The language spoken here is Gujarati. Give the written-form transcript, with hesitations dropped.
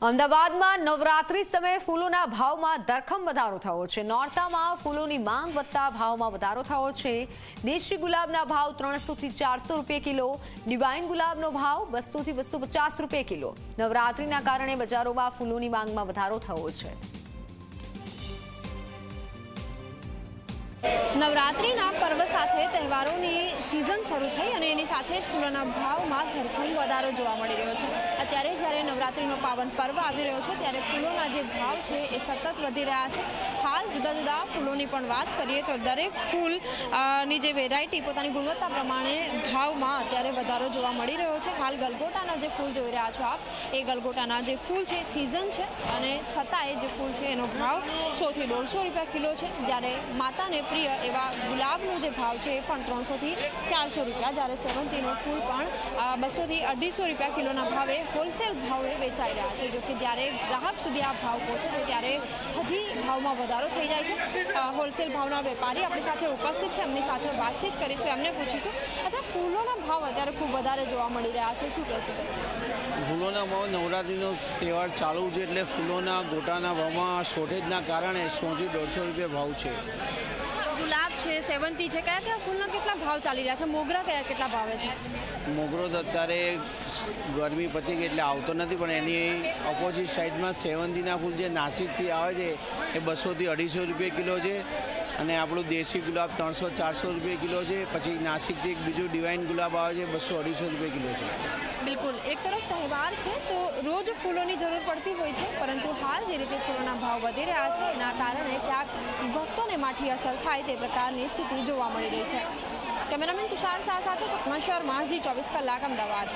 અમદાવાદમાં નવરાત્રી સમયે ફૂલોના ભાવમાં ધરખમ વધારો થયો છે। નોરતામાં ફૂલોની માંગ વધતા ભાવમાં વધારો થયો છે। દેશી ગુલાબના ભાવ 300 થી 400 રૂપિયા કિલો, ડિવાઇન ગુલાબનો ભાવ 200 થી 250 રૂપિયા કિલો। નવરાત્રીના કારણે બજારોમાં ફૂલોની માંગમાં વધારો થયો છે। નવરાત્રિના પર્વ સાથે તહેવારોની સિઝન શરૂ થઈ અને એની સાથે જ ફૂલોના ભાવમાં ધરખમ વધારો જોવા મળી રહ્યો છે। અત્યારે જ્યારે નવરાત્રિનો પાવન પર્વ આવી રહ્યો છે ત્યારે ફૂલોના જે ભાવ છે એ સતત વધી રહ્યા છે। હાલ જુદા જુદા ફૂલોની પણ વાત કરીએ તો દરેક ફૂલ ની જે વેરાયટી પોતાની ગુણવત્તા પ્રમાણે ભાવમાં અત્યારે વધારો જોવા મળી રહ્યો છે। હાલ ગલગોટાના જે ફૂલ જોઈ રહ્યા છો આપ, એ ગલગોટાના જે ફૂલ છે સિઝન છે અને છતાંય જે ફૂલ છે એનો ભાવ 100 થી 150 રૂપિયા કિલો છે। જ્યારે માતાને પ્રિય એવા ગુલાબનો જે ભાવ છે એ પણ 300 થી 400 રૂપિયા, જ્યારે સેવંતીનો ફૂલ પણ 200 થી 250 રૂપિયા કિલોના ભાવે હોલસેલ ભાવે વેચાઈ રહ્યા છે। જો કે જ્યારે ગ્રાહક સુધી આ ભાવ પહોંચે છે ત્યારે હજી ભાવમાં વધારો થઈ જાય છે। હોલસેલ ભાવના વેપારી આપણી સાથે ઉપસ્થિત છે, એમની સાથે વાતચીત કરીશું, એમને પૂછીશું, અચ્છા ફૂલોના ભાવ અત્યારે ખૂબ વધારે જોવા મળી રહ્યા છે, શું કહેશો? ફૂલોના ભાવ નવરાત્રિનો તહેવાર ચાલુ છે એટલે ફૂલોના ગોટાના ભાવમાં શોર્ટેજના કારણે 100 થી 150 રૂપિયા ભાવ છે। ગુલાબ છે, સેવંતી છે, કયા કયા ફૂલના કેટલા ભાવ ચાલી રહ્યા છે? મોગરા કેટલા ભાવે છે? મોગરો તો અત્યારે ગરમી પતી ગઈ એટલે આવતો નથી, પણ એની ઓપોઝિટ સાઈડમાં સેવંતીના ફૂલ જે નાસિકથી આવે છે એ 200 થી 250 રૂપિયા કિલો છે અને આપણું દેશી ગુલાબ 300-400 રૂપિયા કિલો છે। પછી નાસિકથી એક બીજું ડિવાઇન ગુલાબ આવે છે 200-250 રૂપિયા કિલો છે। બિલકુલ, એક તરફ તહેવાર છે તો રોજ ફૂલોની જરૂર પડતી હોય છે, પરંતુ હાલ જે રીતે ફૂલોના ભાવ વધી રહ્યા છે એના કારણે ક્યાંક ભક્તોને માઠી અસર થાય તે પ્રકારની સ્થિતિ જોવા મળી રહી છે। કેમેરામેન તુષાર શાહ સાથે સપના શર્મા, ઝી 24 કલાક, અમદાવાદ।